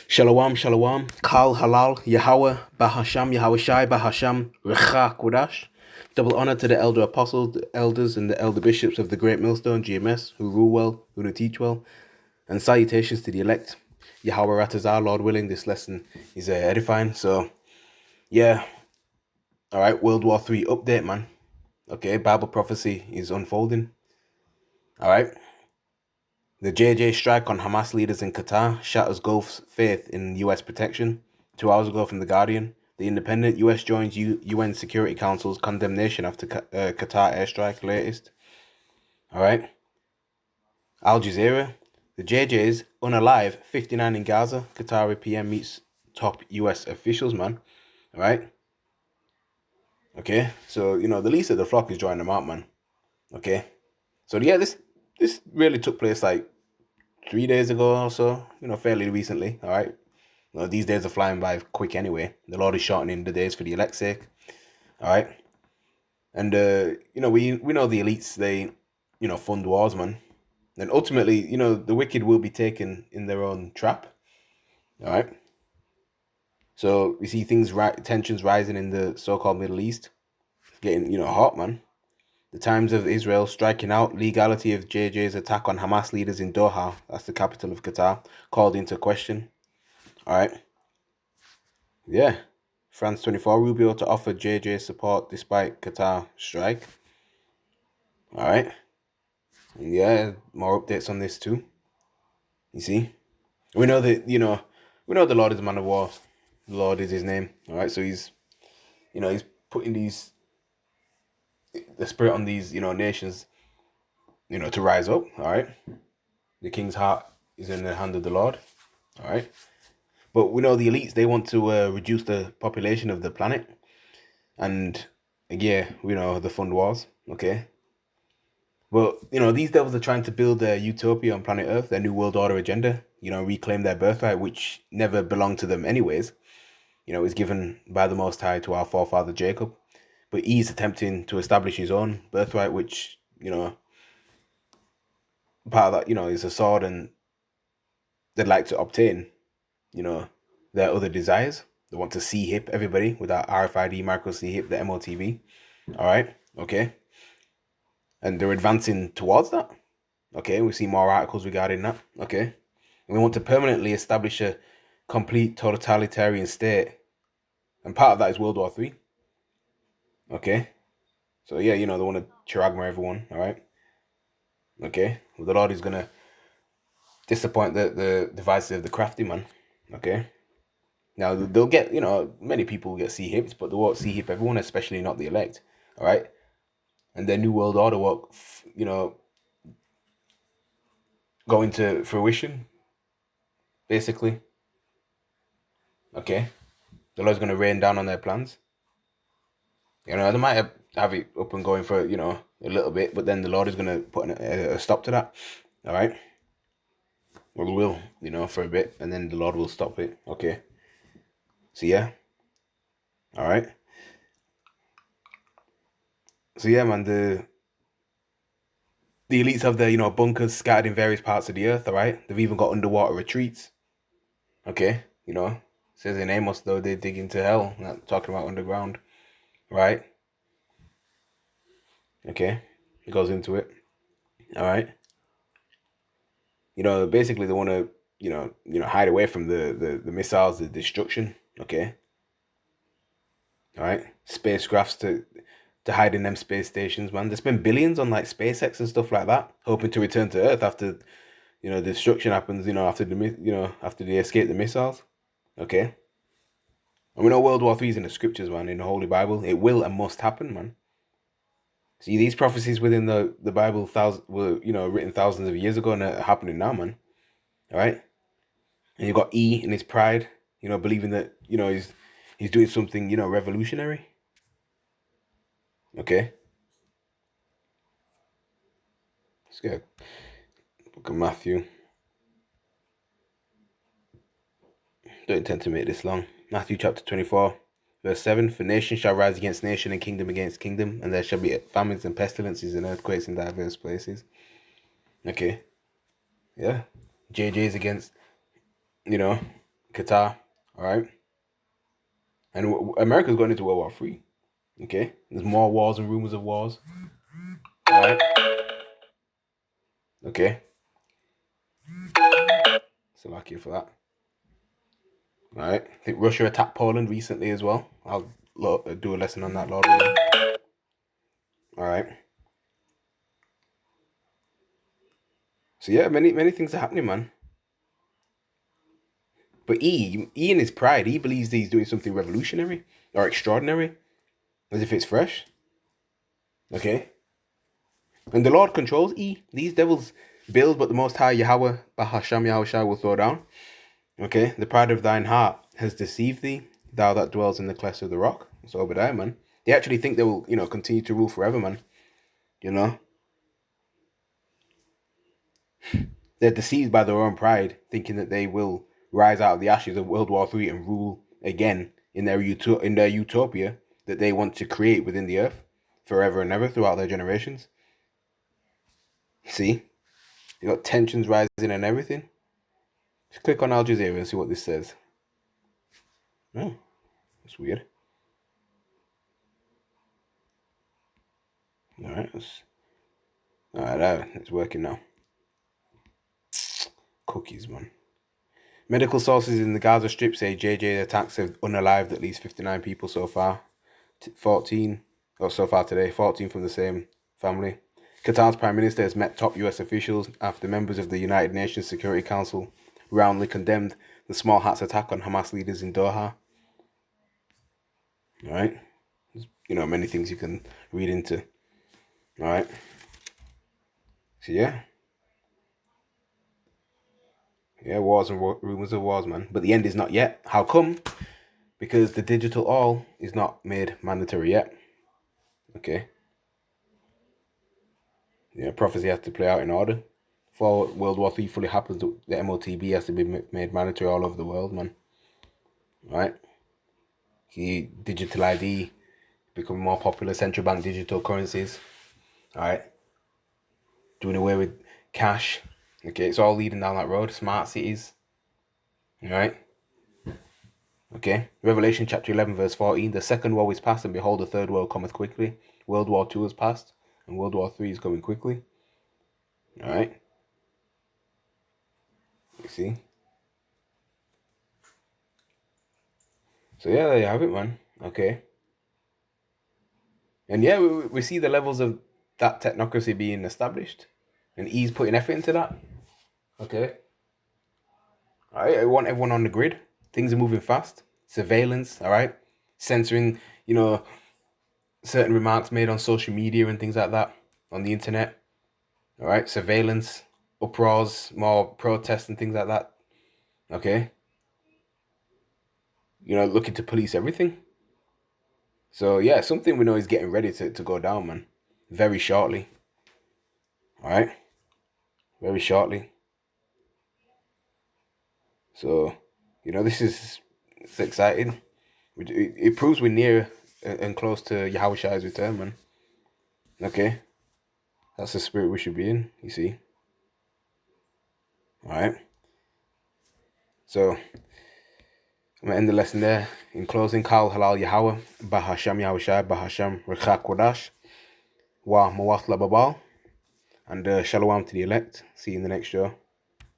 Shalom, shalom, Kal Halal, Yahweh, Bahasham, Yahweh Shai, Bahasham, Recha Kodash. Double honor to the elder apostles, the elders, and the elder bishops of the Great Millstone, GMS, who rule well, who teach well, and salutations to the elect. Yahweh Ratazar, Lord willing, this lesson is edifying. So, yeah, all right, World War III update, man. Okay, Bible prophecy is unfolding. All right. The JJ strike on Hamas leaders in Qatar shatters Gulf's faith in U.S. protection. 2 hours ago from The Guardian, The Independent, U.S. joins UN Security Council's condemnation after Qatar airstrike latest. All right. Al Jazeera, the JJ's unalive, 59 in Gaza. Qatari PM meets top U.S. officials, man. All right. Okay. So, the least of the flock is drawing them out, man. Okay. So, yeah, this really took place like 3 days ago or so, fairly recently. All right. Well, these days are flying by quick anyway. The Lord is shortening the days for the elect's sake. All right. And, we know the elites, they, fund wars, man. And ultimately, the wicked will be taken in their own trap. All right. So we see tensions rising in the so-called Middle East. It's getting, hot, man. The Times of Israel striking out legality of JJ's attack on Hamas leaders in Doha, that's the capital of Qatar, called into question. All right. Yeah. France 24, Rubio to offer JJ support despite Qatar strike. All right. And yeah, more updates on this too. You see? We know that, we know the Lord is a man of war. The Lord is his name. All right. So he's putting the spirit on these, nations, to rise up. All right. The king's heart is in the hand of the Lord. All right. But we know the elites, they want to reduce the population of the planet. And yeah, we know the fund wars. Okay. Well, these devils are trying to build a utopia on planet Earth, their new world order agenda, reclaim their birthright, which never belonged to them anyways. It was given by the Most High to our forefather Jacob. But he's attempting to establish his own birthright, which, part of that, is a sword, and they'd like to obtain, their other desires. They want to C-hip everybody with that RFID micro C-hip, the MOTV. All right, okay. And they're advancing towards that. Okay, we see more articles regarding that. Okay. And we want to permanently establish a complete totalitarian state. And part of that is World War III. Okay. So yeah, they want to charagma everyone, all right? Okay. Well, the Lord is gonna disappoint the devices of the crafty, man. Okay. Now they'll get, many people will get C-hipped, but they won't C-hip everyone, especially not the elect. All right. And their new world order will, go into fruition, basically. Okay. The Lord's gonna rain down on their plans. They might have it up and going for, a little bit, but then the Lord is going to put a stop to that. All right. Or will, for a bit, and then the Lord will stop it. Okay. So, yeah. All right. So, yeah, man, the elites have their, bunkers scattered in various parts of the earth. All right. They've even got underwater retreats. Okay. Says in Amos, though, they dig into hell. Not talking about underground. Right. Okay. It goes into it. All right. Basically they want to, hide away from the missiles, the destruction. Okay. All right. Spacecrafts to hide in them space stations, man. They spend billions on like SpaceX and stuff like that, hoping to return to Earth after, the destruction happens, after they escape the missiles. Okay. And we know World War III is in the scriptures, man, in the Holy Bible. It will and must happen, man. See, these prophecies within the Bible were, written thousands of years ago and are happening now, man. All right. And you got E in his pride, believing that, he's doing something, revolutionary. Okay. Let's go. Book of Matthew. Don't intend to make this long. Matthew chapter 24, verse 7. For nation shall rise against nation and kingdom against kingdom, and there shall be famines and pestilences and earthquakes in diverse places. Okay. Yeah. JJ's against, Qatar, all right? And America's going into World War III, okay? There's more wars and rumors of wars, all right? Okay, so lucky for that. All right, I think Russia attacked Poland recently as well. I'll do a lesson on that, Lord. All right. So yeah, many things are happening, man. But E in his pride, he believes that he's doing something revolutionary or extraordinary, as if it's fresh. Okay. And the Lord controls E. These devils build, but the Most High Yahweh, Bahasham Yahushai, will throw down. Okay. The pride of thine heart has deceived thee, thou that dwells in the clefts of the rock. It's Obadiah, man. They actually think they will, continue to rule forever, man. You know? They're deceived by their own pride, thinking that they will rise out of the ashes of World War III and rule again in their utopia that they want to create within the earth forever and ever throughout their generations. See? You got tensions rising and everything. Just click on Al Jazeera and see what this says. Oh, that's weird. Alright, it's working now. Cookies, man. Medical sources in the Gaza Strip say JJ attacks have unalived at least 59 people so far. 14, or so far today, 14 from the same family. Qatar's Prime Minister has met top US officials after members of the United Nations Security Council roundly condemned the small hats attack on Hamas leaders in Doha. Alright? Many things you can read into. Alright? So yeah. Yeah, wars and rumors of wars, man. But the end is not yet. How come? Because the digital all is not made mandatory yet. Okay? Yeah, prophecy has to play out in order. For World War III fully happens, the MOTB has to be made mandatory all over the world, man. Right? See, digital ID becoming more popular, central bank digital currencies. Alright? Doing away with cash. Okay, it's all leading down that road. Smart cities. Alright? Okay? Revelation chapter 11 verse 14. The second woe is past, and behold, the third woe cometh quickly. World War II is past, and World War III is coming quickly. Alright? You see? So yeah, there you have it, man. Okay. And yeah, we see the levels of that technocracy being established. And he's putting effort into that. Okay. Alright, I want everyone on the grid. Things are moving fast. Surveillance, alright? Censoring, certain remarks made on social media and things like that. On the internet. Alright, surveillance, uproars, more protests and things like that. Okay. Looking to police everything. So yeah, something we know is getting ready to go down, man. Very shortly. Alright? Very shortly. So, it's exciting. It proves we're near and close to Yahweh return, man. Okay? That's the spirit we should be in, you see. Alright? So, I'm going to end the lesson there. In closing, Kal Halal Yahweh, Bahasham Yahushai, Bahasham Rekha Kodash, Wa Mawat Lababal, and Shalom to the elect. See you in the next show.